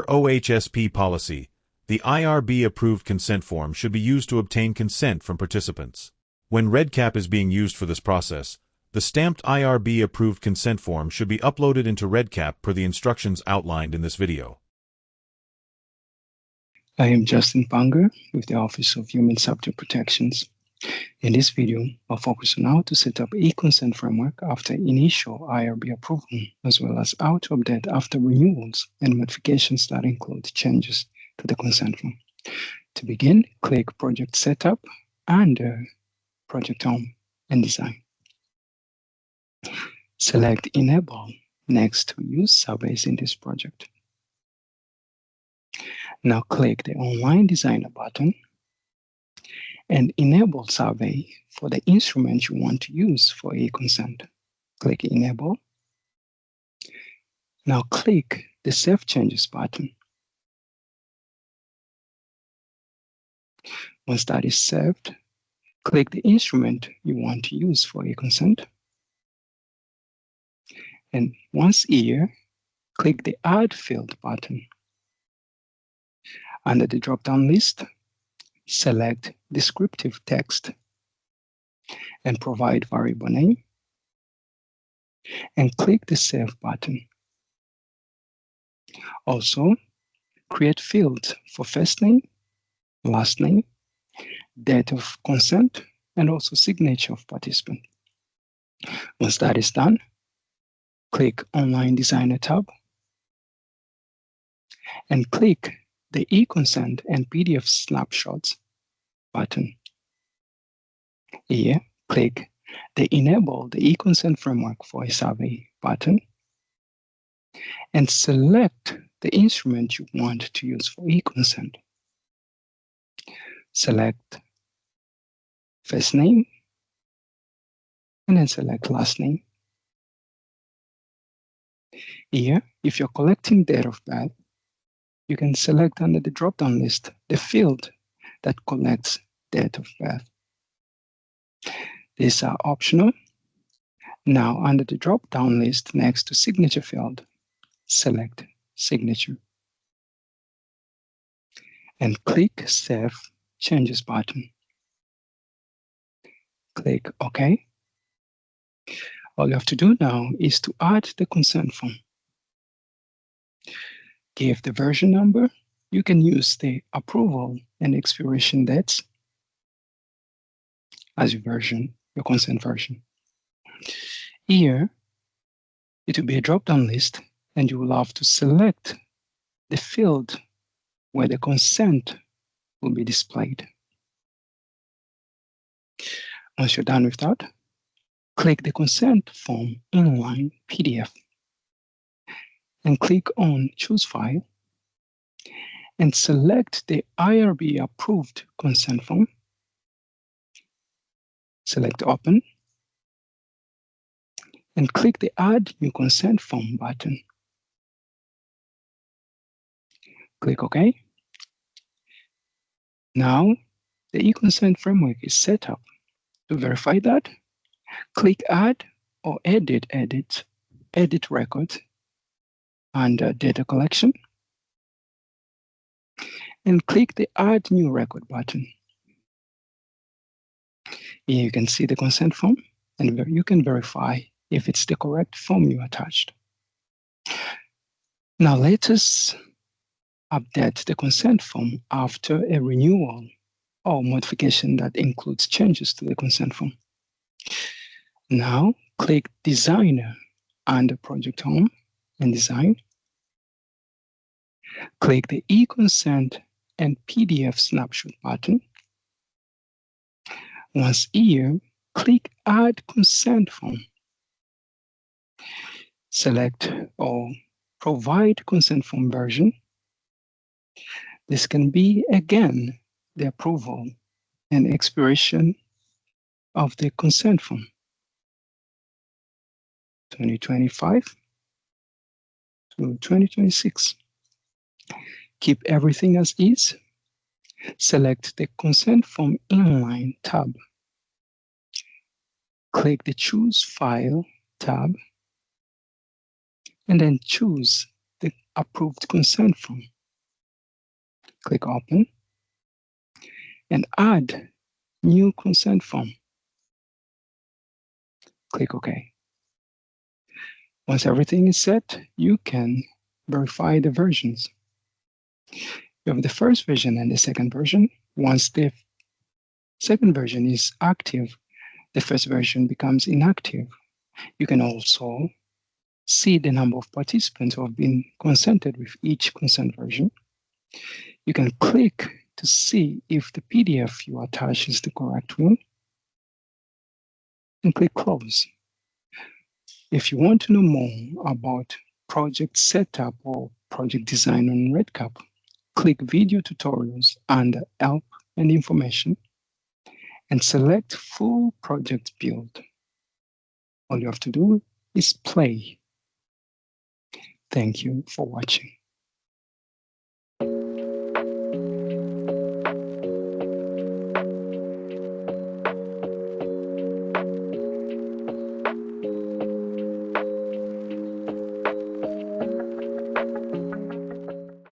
OHSP Policy, the IRB approved consent form should be used to obtain consent from participants. When REDCap is being used for this process, the stamped IRB approved consent form should be uploaded into REDCap per the instructions outlined in this video. I am Justin Panger with the Office of Human Subject Protections. In this video, I'll focus on how to set up a consent framework after initial IRB approval, as well as how to update after renewals and modifications that include changes to the consent form. To begin, click Project Setup and Project Home and Design. Select Enable next to Use Surveys in this project. Now click the Online Designer button and enable survey for the instrument you want to use for a consent. Click Enable. Now click the Save Changes button. Once that is saved, click the instrument you want to use for a consent. And once here, click the Add Field button. Under the drop-down list, select descriptive text and provide variable name, and click the Save button. Also, create fields for first name, last name, date of consent, and also signature of participant. Once that is done, click Online Designer tab and click the e-consent and PDF snapshots button. Here, click the Enable the e-consent framework for a survey button and select the instrument you want to use for e-consent. Select first name and then select last name. Here, if you're collecting date of birth, you can select under the drop-down list the field that collects date of birth. These are optional. Now, under the drop-down list next to signature field, select signature and click Save Changes button. Click OK. All you have to do now is to add the consent form. Give the version number. You can use the approval and expiration dates as your consent version. Here, it will be a drop-down list, and you will have to select the field where the consent will be displayed. Once you're done with that, click the consent form inline PDF and click on Choose File and select the IRB approved consent form. Select Open and click the Add New Consent Form button. Click OK. Now, the e-consent framework is set up. To verify that, click Add or Edit Record under Data Collection and click the Add New Record button. Here you can see the consent form and you can verify if it's the correct form you attached. Now let us update the consent form after a renewal or modification that includes changes to the consent form. Now click Designer under Project Home and Design. Click the e-consent and PDF snapshot button. Once here, click Add Consent Form. Select or provide consent form version. This can be, again, the approval and expiration of the consent form. 2025 to 2026. Keep everything as is. Select the Consent Form Inline tab. Click the Choose File tab and then choose the approved consent form Click Open and add new consent form. Click OK. Once everything is set, you can verify the versions. You have the first version and the second version. Once the second version is active, the first version becomes inactive. You can also see the number of participants who have been consented with each consent version. You can click to see if the PDF you attach is the correct one, and click Close. If you want to know more about project setup or project design on REDCap, click Video Tutorials under Help and Information and select Full Project Build. All you have to do is play. Thank you for watching.